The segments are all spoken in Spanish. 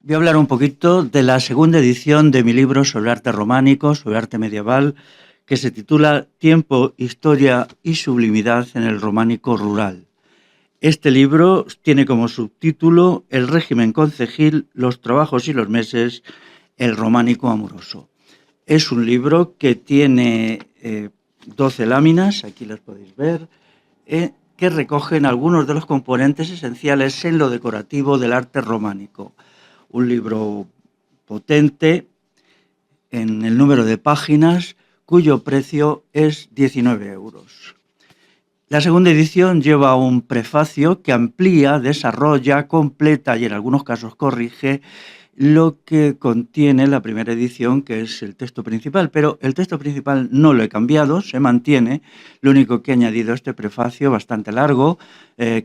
Voy a hablar un poquito de la segunda edición de mi libro sobre arte románico, sobre arte medieval, que se titula Tiempo, Historia y Sublimidad en el románico rural. Este libro tiene como subtítulo El régimen concejil, los trabajos y los meses, el románico amoroso. Es un libro que tiene 12 láminas, aquí las podéis ver, que recogen algunos de los componentes esenciales en lo decorativo del arte románico. Un libro potente en el número de páginas, cuyo precio es 19 euros. La segunda edición lleva un prefacio que amplía, desarrolla, completa y en algunos casos corrige lo que contiene la primera edición, que es el texto principal, pero el texto principal no lo he cambiado, se mantiene. Lo único que he añadido este prefacio bastante largo,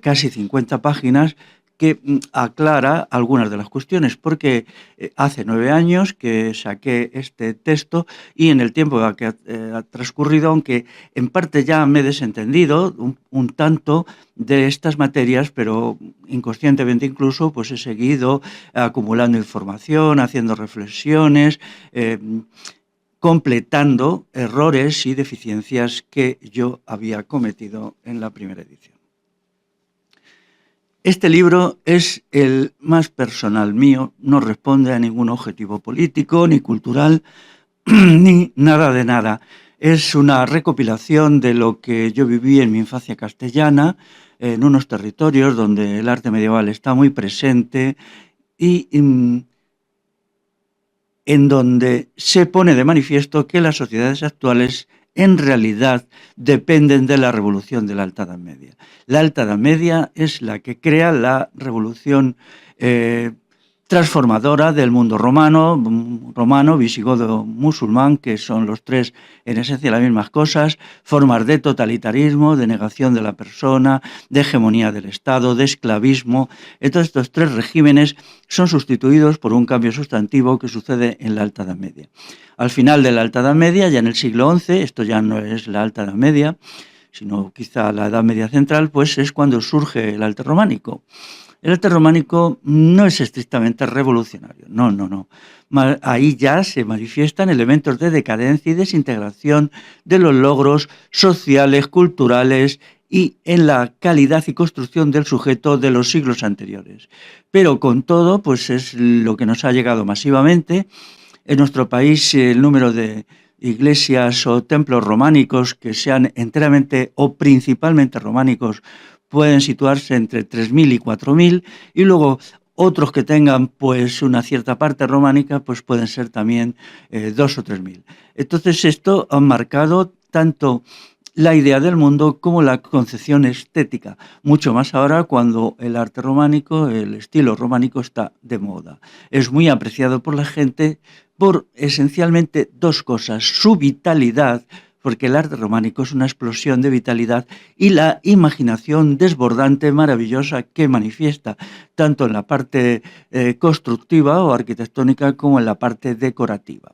casi 50 páginas, que aclara algunas de las cuestiones, porque hace 9 años que saqué este texto y en el tiempo que ha transcurrido, aunque en parte ya me he desentendido un tanto de estas materias, pero inconscientemente incluso, pues he seguido acumulando información, haciendo reflexiones, completando errores y deficiencias que yo había cometido en la primera edición. Este libro es el más personal mío, no responde a ningún objetivo político, ni cultural, ni nada de nada. Es una recopilación de lo que yo viví en mi infancia castellana, en unos territorios donde el arte medieval está muy presente y en donde se pone de manifiesto que las sociedades actuales en realidad dependen de la revolución de la Alta Edad Media. La Alta Edad Media es la que crea la revolución transformadora del mundo romano, visigodo, musulmán, que son los tres en esencia las mismas cosas, formas de totalitarismo, de negación de la persona, de hegemonía del Estado, de esclavismo. Entonces, estos tres regímenes son sustituidos por un cambio sustantivo que sucede en la Alta Edad Media. Al final de la Alta Edad Media, ya en el siglo XI, esto ya no es la Alta Edad Media, sino quizá la Edad Media central, pues es cuando surge el arte románico. El arte románico no es estrictamente revolucionario, no. Ahí ya se manifiestan elementos de decadencia y desintegración de los logros sociales, culturales y en la calidad y construcción del sujeto de los siglos anteriores. Pero con todo, pues es lo que nos ha llegado masivamente. En nuestro país el número de iglesias o templos románicos que sean enteramente o principalmente románicos pueden situarse entre 3.000 y 4.000, y luego otros que tengan pues una cierta parte románica pues pueden ser también 2.000 o 3.000. Entonces esto ha marcado tanto la idea del mundo como la concepción estética, mucho más ahora cuando el arte románico, el estilo románico está de moda. Es muy apreciado por la gente por esencialmente dos cosas: su vitalidad, porque el arte románico es una explosión de vitalidad, y la imaginación desbordante, maravillosa, que manifiesta tanto en la parte constructiva o arquitectónica como en la parte decorativa.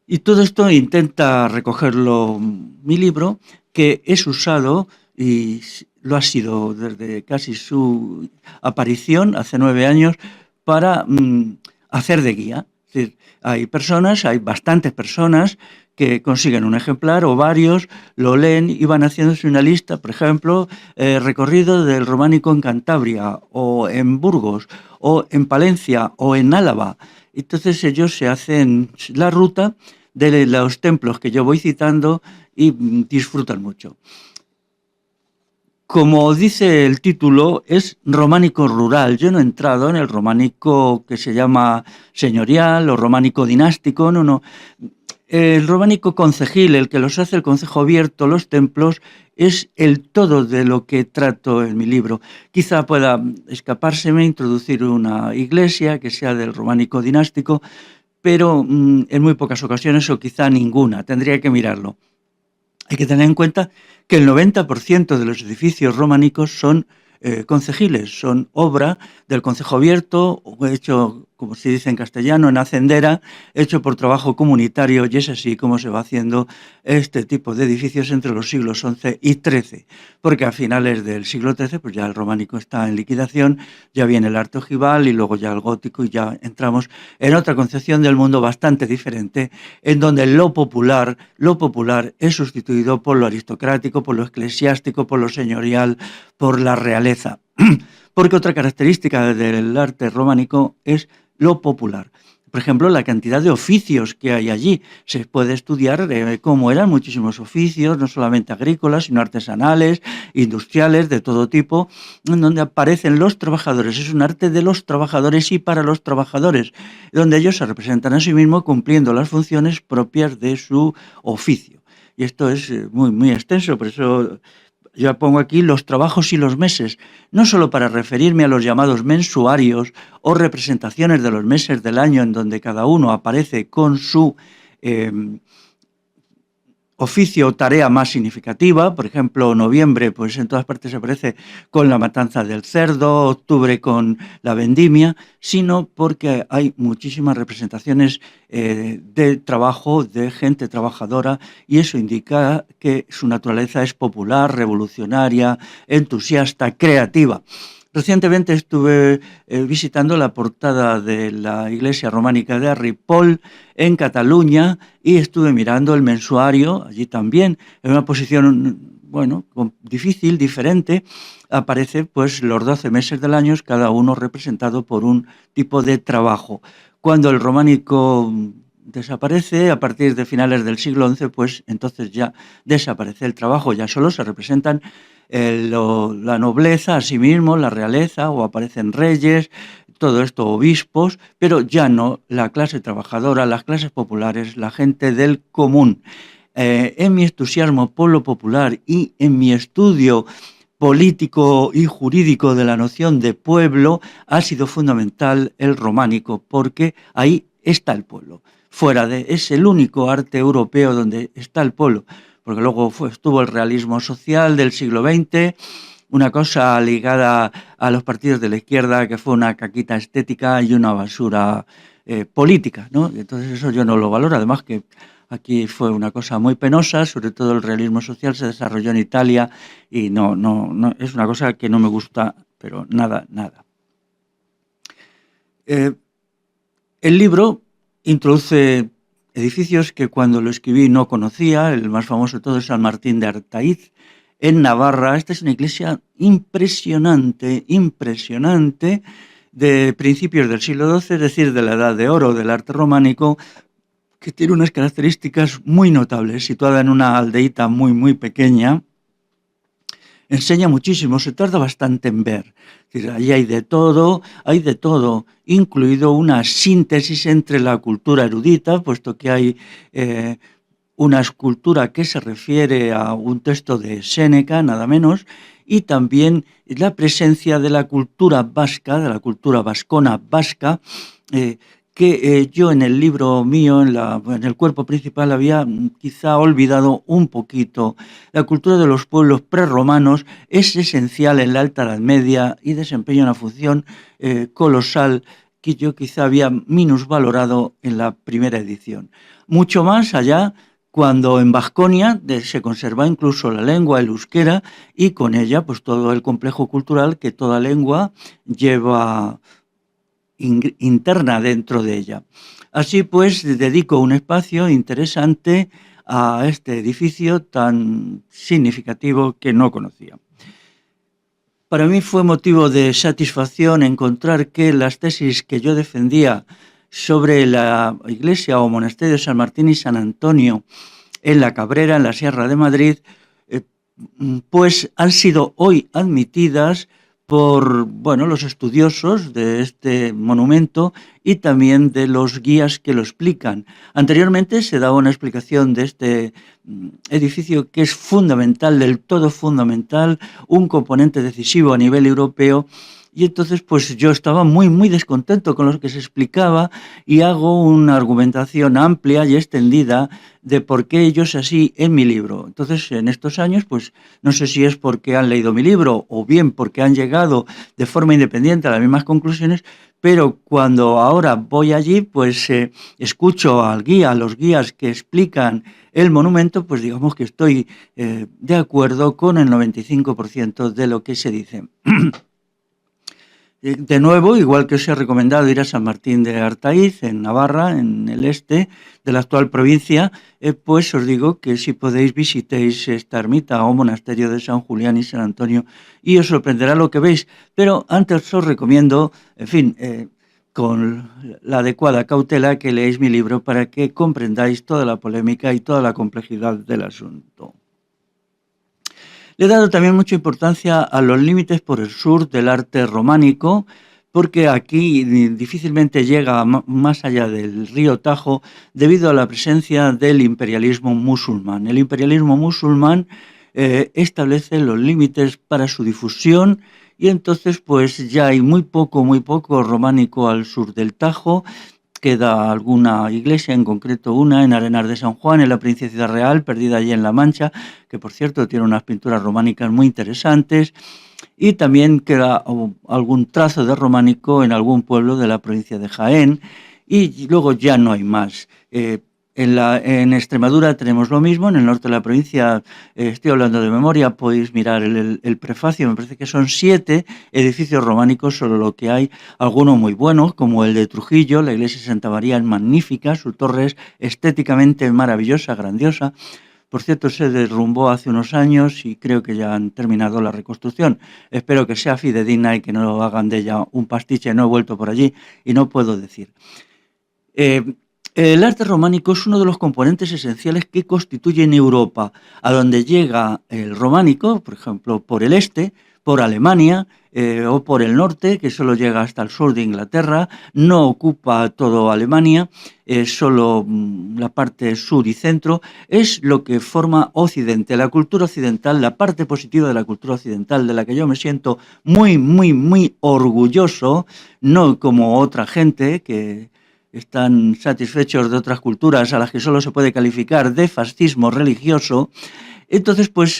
Y todo esto intenta recogerlo mi libro, que es usado y lo ha sido desde casi su aparición, hace 9 años, para hacer de guía. Es decir, hay bastantes personas que consiguen un ejemplar o varios, lo leen y van haciéndose una lista, por ejemplo, recorrido del románico en Cantabria, o en Burgos, o en Palencia, o en Álava. Entonces ellos se hacen la ruta de los templos que yo voy citando y disfrutan mucho. Como dice el título, es románico rural. Yo no he entrado en el románico que se llama señorial o románico dinástico, no. El románico concejil, el que los hace el concejo abierto, los templos, es el todo de lo que trato en mi libro. Quizá pueda escapárseme introducir una iglesia que sea del románico dinástico, pero en muy pocas ocasiones o quizá ninguna, tendría que mirarlo. Hay que tener en cuenta que el 90% de los edificios románicos son concejiles, son obra del concejo abierto, hecho como se dice en castellano, en hacendera, hecho por trabajo comunitario, y es así como se va haciendo este tipo de edificios entre los siglos XI y XIII, porque a finales del siglo XIII pues ya el románico está en liquidación, ya viene el arte ojival y luego ya el gótico, y ya entramos en otra concepción del mundo bastante diferente, en donde lo popular es sustituido por lo aristocrático, por lo eclesiástico, por lo señorial, por la realeza. Porque otra característica del arte románico es lo popular. Por ejemplo, la cantidad de oficios que hay allí. Se puede estudiar cómo eran muchísimos oficios, no solamente agrícolas, sino artesanales, industriales, de todo tipo, en donde aparecen los trabajadores. Es un arte de los trabajadores y para los trabajadores, donde ellos se representan a sí mismos cumpliendo las funciones propias de su oficio. Y esto es muy, muy extenso, por eso yo pongo aquí los trabajos y los meses, no solo para referirme a los llamados mensuarios o representaciones de los meses del año en donde cada uno aparece con su eh, oficio o tarea más significativa. Por ejemplo, noviembre, pues en todas partes aparece con la matanza del cerdo, octubre con la vendimia, sino porque hay muchísimas representaciones de trabajo, de gente trabajadora, y eso indica que su naturaleza es popular, revolucionaria, entusiasta, creativa. Recientemente estuve visitando la portada de la iglesia románica de Ripoll en Cataluña y estuve mirando el mensuario, allí también, en una posición, bueno, difícil, diferente. Aparece pues los 12 meses del año, cada uno representado por un tipo de trabajo. Cuando el románico desaparece, a partir de finales del siglo XI, pues entonces ya desaparece el trabajo, ya solo se representan la nobleza a sí mismo, la realeza, o aparecen reyes, todo esto obispos, pero ya no la clase trabajadora, las clases populares, la gente del común. En mi entusiasmo por lo popular y en mi estudio político y jurídico de la noción de pueblo ha sido fundamental el románico, porque ahí está el pueblo. Es el único arte europeo donde está el pueblo, porque luego estuvo el realismo social del siglo XX, una cosa ligada a los partidos de la izquierda que fue una caquita estética y una basura política, ¿no? Entonces eso yo no lo valoro, además que aquí fue una cosa muy penosa, sobre todo el realismo social se desarrolló en Italia y no, es una cosa que no me gusta, pero nada, nada. El libro introduce edificios que cuando lo escribí no conocía. El más famoso de todos es San Martín de Artaiz, en Navarra. Esta es una iglesia impresionante, de principios del siglo XII, es decir, de la Edad de Oro del arte románico, que tiene unas características muy notables, situada en una aldeíta muy, muy pequeña. Enseña muchísimo, se tarda bastante en ver. Es decir, ahí hay de todo, incluido una síntesis entre la cultura erudita, puesto que hay una escultura que se refiere a un texto de Séneca, nada menos, y también la presencia de la cultura vasca, de la cultura vascona vasca, que yo en el libro mío, en el cuerpo principal, había quizá olvidado un poquito. La cultura de los pueblos prerromanos es esencial en la Alta Edad Media y desempeña una función colosal que yo quizá había minusvalorado en la primera edición. Mucho más allá, cuando en Vasconia se conserva incluso la lengua, el euskera, y con ella pues todo el complejo cultural que toda lengua lleva interna dentro de ella. Así pues, dedico un espacio interesante a este edificio tan significativo que no conocía. Para mí fue motivo de satisfacción encontrar que las tesis que yo defendía sobre la iglesia o monasterio de San Martín y San Antonio en la Cabrera, en la Sierra de Madrid, pues han sido hoy admitidas por los estudiosos de este monumento y también de los guías que lo explican. Anteriormente se daba una explicación de este edificio que es fundamental, del todo fundamental, un componente decisivo a nivel europeo, Y entonces, pues yo estaba muy, muy descontento con lo que se explicaba y hago una argumentación amplia y extendida de por qué ello es así en mi libro. Entonces, en estos años, pues no sé si es porque han leído mi libro o bien porque han llegado de forma independiente a las mismas conclusiones, pero cuando ahora voy allí, pues escucho al guía, a los guías que explican el monumento, pues digamos que estoy de acuerdo con el 95% de lo que se dice. De nuevo, igual que os he recomendado ir a San Martín de Artaiz, en Navarra, en el este de la actual provincia, pues os digo que si podéis visitéis esta ermita o monasterio de San Julián y San Antonio y os sorprenderá lo que veis. Pero antes os recomiendo, en fin, con la adecuada cautela, que leáis mi libro para que comprendáis toda la polémica y toda la complejidad del asunto. Le he dado también mucha importancia a los límites por el sur del arte románico, porque aquí difícilmente llega más allá del río Tajo debido a la presencia del imperialismo musulmán. El imperialismo musulmán establece los límites para su difusión y entonces pues ya hay muy poco románico al sur del Tajo. Queda alguna iglesia, en concreto una en Arenas de San Juan, en la provincia de Ciudad Real, perdida allí en La Mancha, que por cierto tiene unas pinturas románicas muy interesantes, y también queda algún trazo de románico en algún pueblo de la provincia de Jaén, y luego ya no hay más. En Extremadura tenemos lo mismo, en el norte de la provincia, estoy hablando de memoria, podéis mirar el prefacio, me parece que son 7 edificios románicos, solo lo que hay, algunos muy buenos, como el de Trujillo, la iglesia de Santa María es magnífica, su torre es estéticamente maravillosa, grandiosa. Por cierto, se derrumbó hace unos años y creo que ya han terminado la reconstrucción. Espero que sea fidedigna y que no hagan de ella un pastiche, no he vuelto por allí y no puedo decir. El arte románico es uno de los componentes esenciales que constituyen Europa, a donde llega el románico, por ejemplo, por el este, por Alemania o por el norte, que solo llega hasta el sur de Inglaterra, no ocupa todo Alemania, solo la parte sur y centro, es lo que forma Occidente, la cultura occidental, la parte positiva de la cultura occidental, de la que yo me siento muy, muy, muy orgulloso, no como otra gente que están satisfechos de otras culturas a las que solo se puede calificar de fascismo religioso. Entonces, pues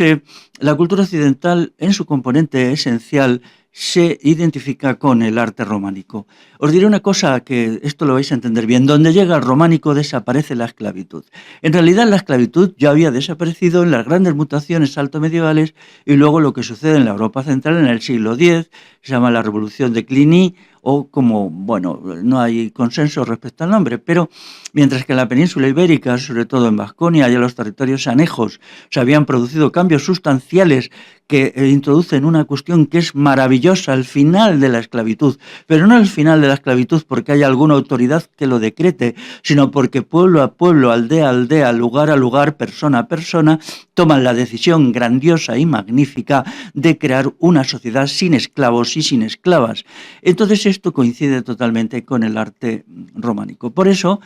la cultura occidental en su componente esencial se identifica con el arte románico. Os diré una cosa que esto lo vais a entender bien. Donde llega el románico desaparece la esclavitud. En realidad la esclavitud ya había desaparecido en las grandes mutaciones altomedievales y luego lo que sucede en la Europa central en el siglo X, se llama la Revolución de Cluny, o como, bueno, no hay consenso respecto al nombre, pero mientras que en la península ibérica, sobre todo en Vasconia y en los territorios anejos, se habían producido cambios sustanciales que introducen una cuestión que es maravillosa, el final de la esclavitud, pero no el final de la esclavitud porque haya alguna autoridad que lo decrete, sino porque pueblo a pueblo, aldea a aldea, lugar a lugar, persona a persona, toman la decisión grandiosa y magnífica de crear una sociedad sin esclavos y sin esclavas. Entonces esto coincide totalmente con el arte románico. Por eso,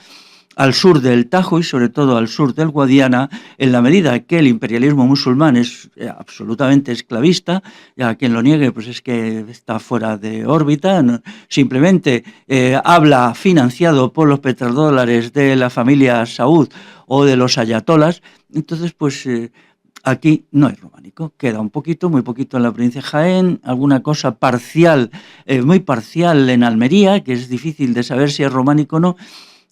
al sur del Tajo y sobre todo al sur del Guadiana, en la medida que el imperialismo musulmán es absolutamente esclavista, ya quien lo niegue pues es que está fuera de órbita, no, simplemente habla financiado por los petrodólares de la familia Saud o de los ayatolas, entonces pues aquí no hay románico, queda un poquito, muy poquito en la provincia de Jaén, alguna cosa parcial, muy parcial en Almería, que es difícil de saber si es románico o no,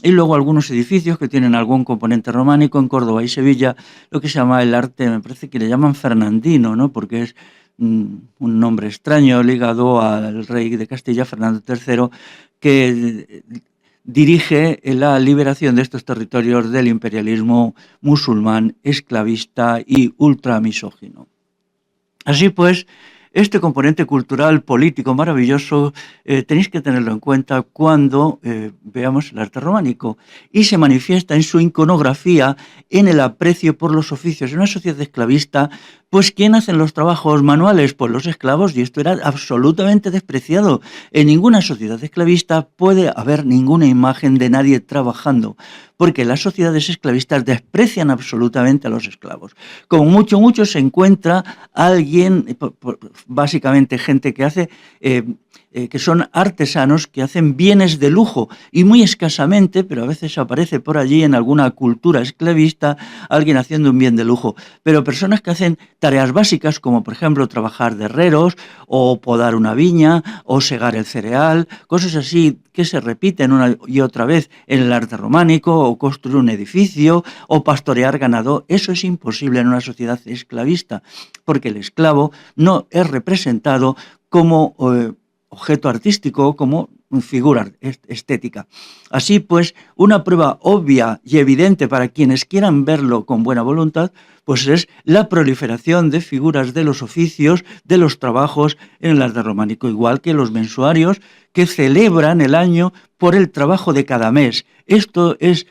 y luego algunos edificios que tienen algún componente románico en Córdoba y Sevilla, lo que se llama el arte, me parece que le llaman fernandino, ¿no? Porque es un nombre extraño ligado al rey de Castilla, Fernando III, que dirige la liberación de estos territorios del imperialismo musulmán, esclavista y ultramisógino. Así pues, este componente cultural, político, maravilloso, tenéis que tenerlo en cuenta cuando veamos el arte románico y se manifiesta en su iconografía, en el aprecio por los oficios. En una sociedad esclavista, pues ¿quién hacen los trabajos manuales? Pues los esclavos, y esto era absolutamente despreciado. En ninguna sociedad esclavista puede haber ninguna imagen de nadie trabajando, porque las sociedades esclavistas desprecian absolutamente a los esclavos. Como mucho se encuentra alguien, básicamente gente que hace que son artesanos que hacen bienes de lujo y muy escasamente, pero a veces aparece por allí en alguna cultura esclavista alguien haciendo un bien de lujo. Pero personas que hacen tareas básicas como por ejemplo trabajar de herreros o podar una viña o segar el cereal, cosas así que se repiten una y otra vez en el arte románico, o construir un edificio o pastorear ganado. Eso es imposible en una sociedad esclavista porque el esclavo no es representado como objeto artístico, como figura estética. Así pues, una prueba obvia y evidente para quienes quieran verlo con buena voluntad, pues es la proliferación de figuras de los oficios, de los trabajos en el arte románico, igual que los mensuarios que celebran el año por el trabajo de cada mes. Esto es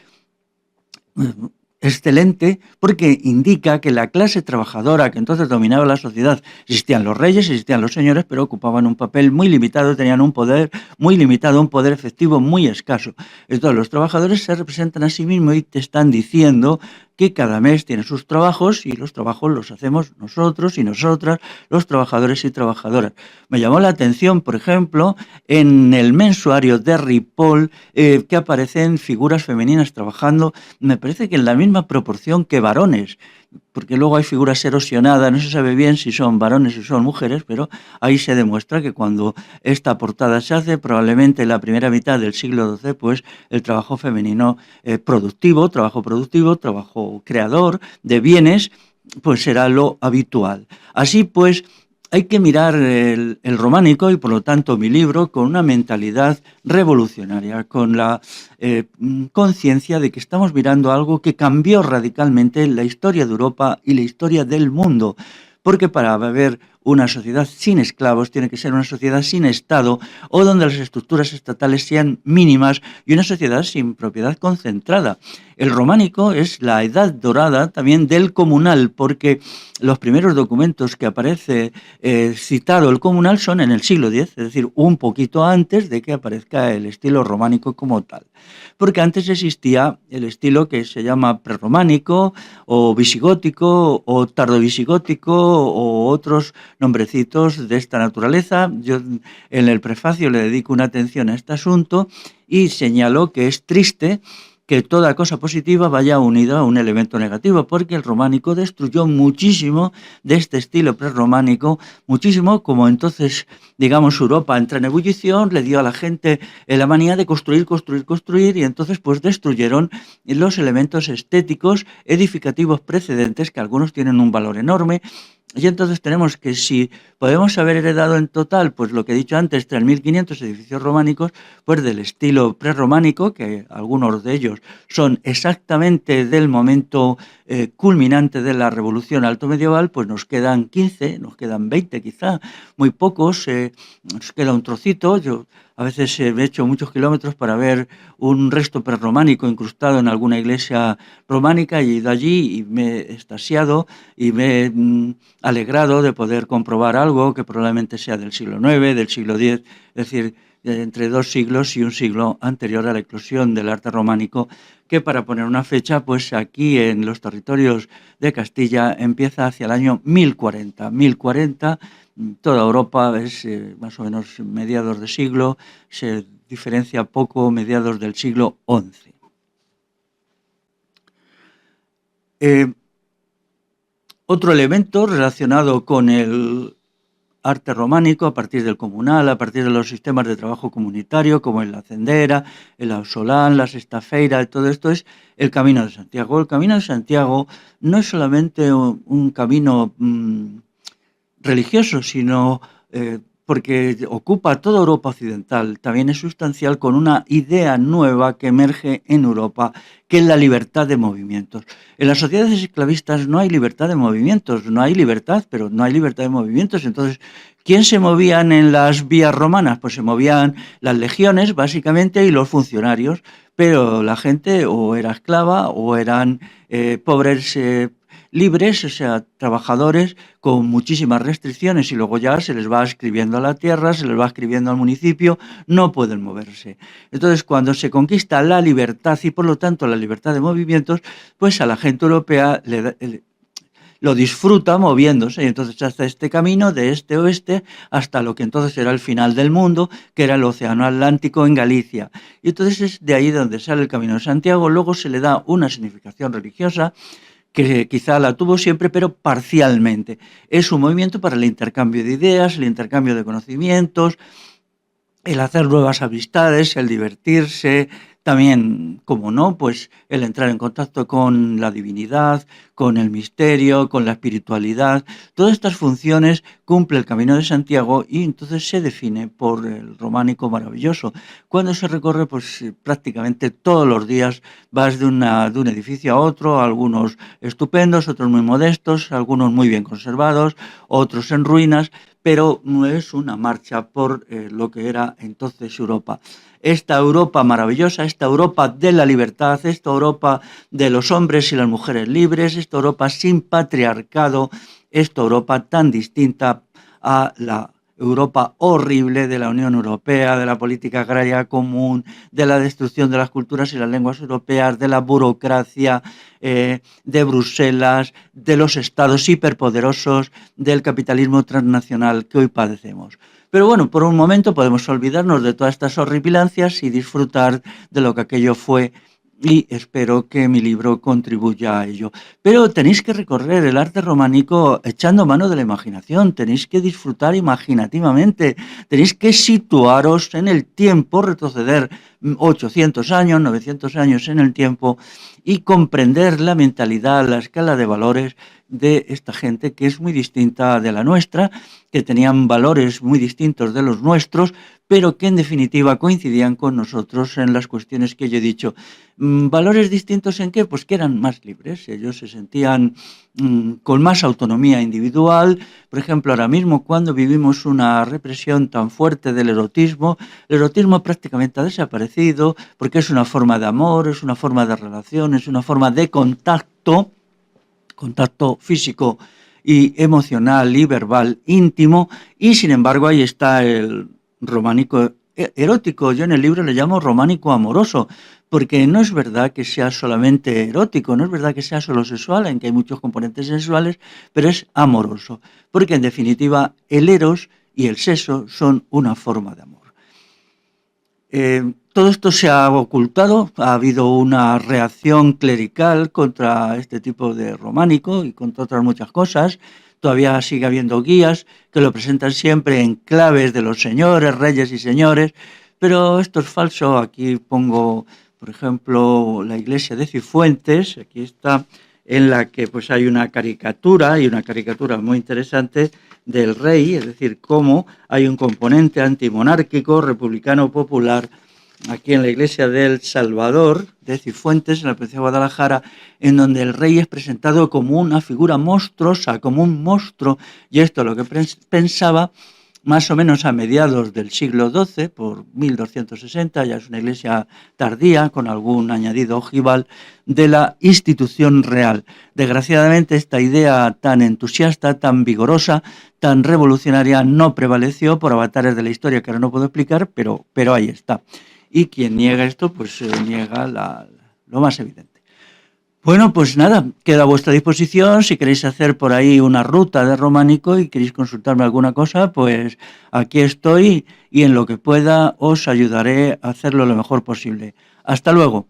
excelente porque indica que la clase trabajadora que entonces dominaba la sociedad, existían los reyes, existían los señores, pero ocupaban un papel muy limitado, tenían un poder muy limitado, un poder efectivo muy escaso. Entonces los trabajadores se representan a sí mismos y te están diciendo que cada mes tiene sus trabajos y los trabajos los hacemos nosotros y nosotras, los trabajadores y trabajadoras. Me llamó la atención, por ejemplo, en el mensuario de Ripoll, que aparecen figuras femeninas trabajando, me parece que en la misma proporción que varones, porque luego hay figuras erosionadas, no se sabe bien si son varones o son mujeres, pero ahí se demuestra que cuando esta portada se hace, probablemente en la primera mitad del siglo XII, pues el trabajo femenino trabajo creador de bienes, pues será lo habitual. Así pues, hay que mirar el románico y por lo tanto mi libro con una mentalidad revolucionaria, con la conciencia de que estamos mirando algo que cambió radicalmente la historia de Europa y la historia del mundo. Porque para haber una sociedad sin esclavos tiene que ser una sociedad sin Estado o donde las estructuras estatales sean mínimas y una sociedad sin propiedad concentrada. El románico es la edad dorada también del comunal, porque los primeros documentos que aparece citado el comunal son en el siglo X, es decir, un poquito antes de que aparezca el estilo románico como tal. Porque antes existía el estilo que se llama prerrománico o visigótico o tardovisigótico o otros nombrecitos de esta naturaleza. Yo en el prefacio le dedico una atención a este asunto y señalo que es triste que toda cosa positiva vaya unida a un elemento negativo, porque el románico destruyó muchísimo de este estilo prerrománico, muchísimo, como entonces, digamos, Europa entra en ebullición, le dio a la gente la manía de construir, y entonces pues destruyeron los elementos estéticos, edificativos precedentes, que algunos tienen un valor enorme. Y entonces tenemos que, si podemos haber heredado en total, pues lo que he dicho antes, 3.500 edificios románicos, pues del estilo prerrománico, que algunos de ellos son exactamente del momento culminante de la revolución alto medieval, pues nos quedan 15, nos quedan 20 quizá, muy pocos, nos queda un trocito. Yo a veces he hecho muchos kilómetros para ver un resto prerrománico incrustado en alguna iglesia románica y he ido allí y me he extasiado y me he alegrado de poder comprobar algo que probablemente sea del siglo IX, del siglo X, es decir, entre 2 siglos y un siglo anterior a la eclosión del arte románico, que para poner una fecha, pues aquí en los territorios de Castilla empieza hacia el año 1040. 1040, toda Europa es más o menos mediados de siglo, se diferencia poco mediados del siglo XI. Otro elemento relacionado con el arte románico, a partir del comunal, a partir de los sistemas de trabajo comunitario, como el hacendera, el ausolán, las estafeiras, todo esto es el Camino de Santiago. El Camino de Santiago no es solamente un camino religioso, sino porque ocupa toda Europa occidental, también es sustancial con una idea nueva que emerge en Europa, que es la libertad de movimientos. En las sociedades esclavistas no hay libertad de movimientos, no hay libertad, pero no hay libertad de movimientos. Entonces, ¿quién se movían en las vías romanas? Pues se movían las legiones, básicamente, y los funcionarios, pero la gente o era esclava o eran pobres libres, o sea, trabajadores con muchísimas restricciones, y luego ya se les va escribiendo a la tierra, se les va escribiendo al municipio, no pueden moverse. Entonces, cuando se conquista la libertad y por lo tanto la libertad de movimientos, pues a la gente europea lo disfruta moviéndose, y entonces hace este camino de este a oeste hasta lo que entonces era el final del mundo, que era el Océano Atlántico en Galicia. Y entonces es de ahí donde sale el Camino de Santiago. Luego se le da una significación religiosa, que quizá la tuvo siempre, pero parcialmente. Es un movimiento para el intercambio de ideas, el intercambio de conocimientos, el hacer nuevas amistades, el divertirse, también, como no, pues el entrar en contacto con la divinidad, con el misterio, con la espiritualidad. Todas estas funciones cumple el Camino de Santiago y entonces se define por el románico maravilloso. Cuando se recorre, pues prácticamente todos los días vas de un edificio a otro, algunos estupendos, otros muy modestos, algunos muy bien conservados, otros en ruinas, pero no es una marcha por lo que era entonces Europa. Esta Europa maravillosa, esta Europa de la libertad, esta Europa de los hombres y las mujeres libres, esta Europa sin patriarcado, esta Europa tan distinta a la Europa horrible de la Unión Europea, de la política agraria común, de la destrucción de las culturas y las lenguas europeas, de la burocracia, de Bruselas, de los estados hiperpoderosos, del capitalismo transnacional que hoy padecemos. Pero bueno, por un momento podemos olvidarnos de todas estas horripilancias y disfrutar de lo que aquello fue, y espero que mi libro contribuya a ello. Pero tenéis que recorrer el arte románico echando mano de la imaginación, tenéis que disfrutar imaginativamente, tenéis que situaros en el tiempo, retroceder 800 años, 900 años en el tiempo y comprender la mentalidad, la escala de valores de esta gente que es muy distinta de la nuestra, que tenían valores muy distintos de los nuestros, pero que en definitiva coincidían con nosotros en las cuestiones que yo he dicho. ¿Valores distintos en qué? Pues que eran más libres, ellos se sentían con más autonomía individual. Por ejemplo, ahora mismo cuando vivimos una represión tan fuerte del erotismo, el erotismo prácticamente ha desaparecido porque es una forma de amor, es una forma de relación, es una forma de contacto físico y emocional y verbal íntimo, y sin embargo ahí está el románico erótico. Yo en el libro le llamo románico amoroso, porque no es verdad que sea solamente erótico, no es verdad que sea solo sexual, en que hay muchos componentes sexuales, pero es amoroso, porque en definitiva el eros y el sexo son una forma de amor. Todo esto se ha ocultado, ha habido una reacción clerical contra este tipo de románico y contra otras muchas cosas. Todavía sigue habiendo guías que lo presentan siempre en claves de los señores, reyes y señores, pero esto es falso. Aquí pongo, por ejemplo, la iglesia de Cifuentes, aquí está, en la que pues hay una caricatura, y una caricatura muy interesante del rey, es decir, cómo hay un componente antimonárquico, republicano popular, aquí en la iglesia del Salvador, de Cifuentes, en la provincia de Guadalajara, en donde el rey es presentado como una figura monstruosa, como un monstruo, y esto es lo que pensaba más o menos a mediados del siglo XII, por 1260, ya es una iglesia tardía, con algún añadido ojival, de la institución real. Desgraciadamente, esta idea tan entusiasta, tan vigorosa, tan revolucionaria, no prevaleció por avatares de la historia que ahora no puedo explicar, pero ahí está. Y quien niega esto, pues niega lo más evidente. Bueno, pues nada, queda a vuestra disposición. Si queréis hacer por ahí una ruta de románico y queréis consultarme alguna cosa, pues aquí estoy y en lo que pueda os ayudaré a hacerlo lo mejor posible. Hasta luego.